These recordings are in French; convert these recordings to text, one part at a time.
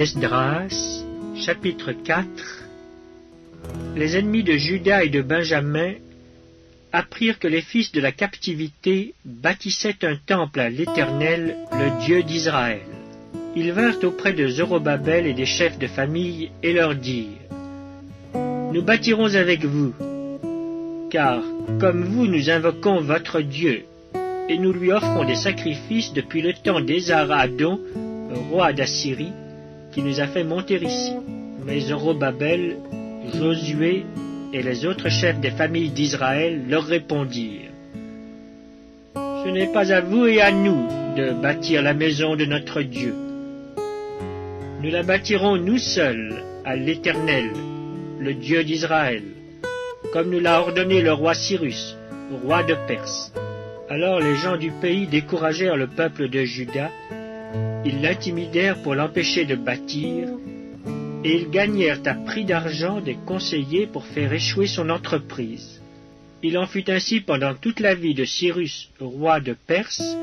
Esdras, chapitre 4. Les ennemis de Juda et de Benjamin apprirent que les fils de la captivité bâtissaient un temple à l'Éternel, le Dieu d'Israël. Ils vinrent auprès de Zorobabel et des chefs de famille et leur dirent: Nous bâtirons avec vous, car comme vous nous invoquons votre Dieu, et nous lui offrons des sacrifices depuis le temps d'Esarhaddon, roi d'Assyrie, qui nous a fait monter ici. Mais Zorobabel, Josué et les autres chefs des familles d'Israël leur répondirent: Ce n'est pas à vous et à nous de bâtir la maison de notre Dieu. Nous la bâtirons nous seuls à l'Éternel, le Dieu d'Israël, comme nous l'a ordonné le roi Cyrus, roi de Perse. Alors les gens du pays découragèrent le peuple de Juda. Ils l'intimidèrent pour l'empêcher de bâtir, et ils gagnèrent à prix d'argent des conseillers pour faire échouer son entreprise. Il en fut ainsi pendant toute la vie de Cyrus, roi de Perse,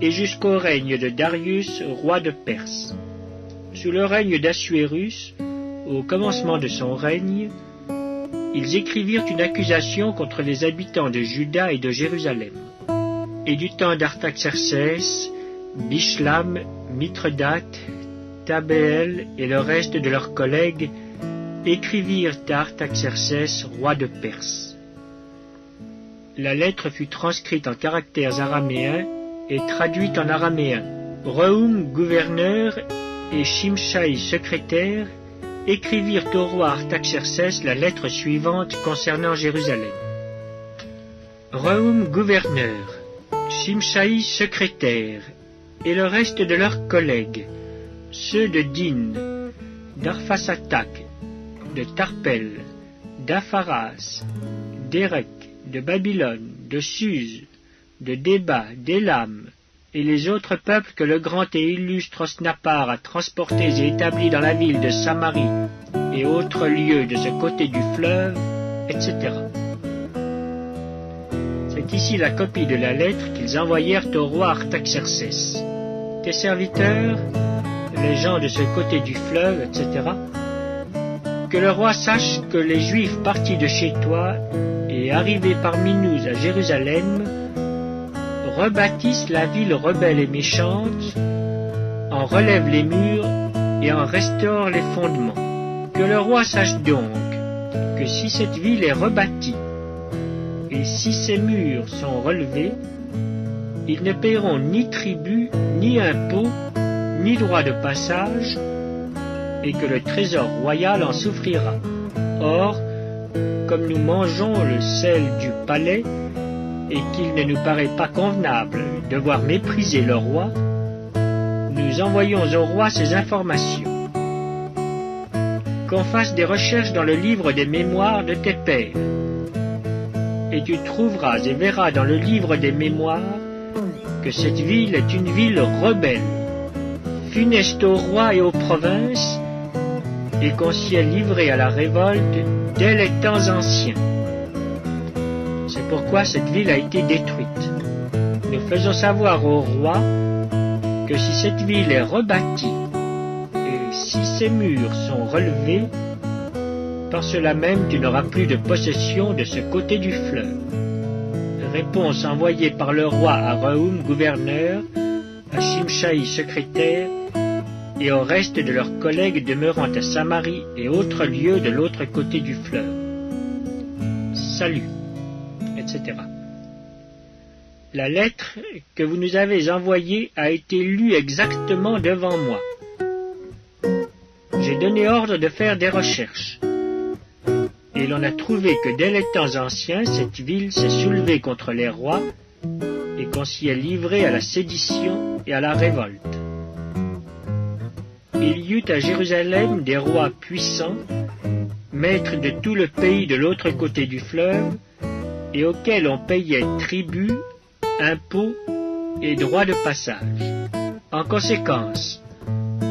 et jusqu'au règne de Darius, roi de Perse. Sous le règne d'Assuérus, au commencement de son règne, ils écrivirent une accusation contre les habitants de Juda et de Jérusalem. Et du temps d'Artaxerxès, Bishlam, Mithredate, Tabéel et le reste de leurs collègues écrivirent à Artaxerxès, roi de Perse. La lettre fut transcrite en caractères araméens et traduite en araméen. Rehum, gouverneur, et Shimshaï, secrétaire, écrivirent au roi Artaxerxès la lettre suivante concernant Jérusalem. Rehum, gouverneur, Shimshaï, secrétaire, et le reste de leurs collègues, ceux de Din, d'Arphasatak, de Tarpel, d'Apharas, d'Érec, de Babylone, de Suse, de Déba, d'Élam, et les autres peuples que le grand et illustre Osnappar a transportés et établis dans la ville de Samarie et autres lieux de ce côté du fleuve, etc. C'est ici la copie de la lettre qu'ils envoyèrent au roi Artaxerxès. Tes serviteurs, les gens de ce côté du fleuve, etc., que le roi sache que les Juifs partis de chez toi et arrivés parmi nous à Jérusalem rebâtissent la ville rebelle et méchante, en relèvent les murs et en restaurent les fondements. Que le roi sache donc que si cette ville est rebâtie et si ses murs sont relevés, ils ne paieront ni tribut, ni impôt, ni droit de passage, et que le trésor royal en souffrira. Or, comme nous mangeons le sel du palais, et qu'il ne nous paraît pas convenable de voir mépriser le roi, nous envoyons au roi ces informations. Qu'on fasse des recherches dans le livre des mémoires de tes pères, et tu trouveras et verras dans le livre des mémoires que cette ville est une ville rebelle, funeste au roi et aux provinces, et qu'on s'y est livré à la révolte dès les temps anciens. C'est pourquoi cette ville a été détruite. Nous faisons savoir au roi que si cette ville est rebâtie et si ses murs sont relevés, par cela même tu n'auras plus de possession de ce côté du fleuve. Réponse envoyée par le roi à Rehum, gouverneur, à Shimshaï, secrétaire, et au reste de leurs collègues demeurant à Samarie et autres lieux de l'autre côté du fleuve. Salut, etc. La lettre que vous nous avez envoyée a été lue exactement devant moi. J'ai donné ordre de faire des recherches. Et l'on a trouvé que dès les temps anciens, cette ville s'est soulevée contre les rois et qu'on s'y est livré à la sédition et à la révolte. Il y eut à Jérusalem des rois puissants, maîtres de tout le pays de l'autre côté du fleuve, et auxquels on payait tribut, impôts et droits de passage. En conséquence,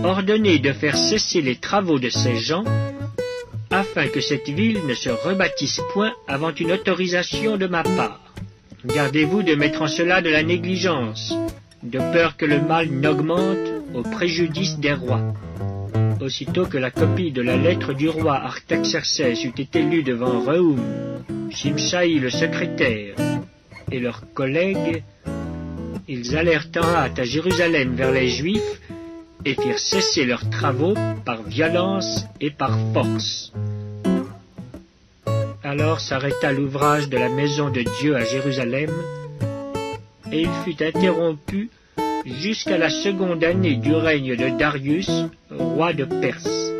ordonnez de faire cesser les travaux de ces gens, afin que cette ville ne se rebâtisse point avant une autorisation de ma part. Gardez-vous de mettre en cela de la négligence, de peur que le mal n'augmente au préjudice des rois. Aussitôt que la copie de la lettre du roi Artaxerxès eut été lue devant Rehoum, Shimshai le secrétaire et leurs collègues, ils allèrent en hâte à Jérusalem vers les Juifs et firent cesser leurs travaux par violence et par force. Alors s'arrêta l'ouvrage de la maison de Dieu à Jérusalem, et il fut interrompu jusqu'à la seconde année du règne de Darius, roi de Perse.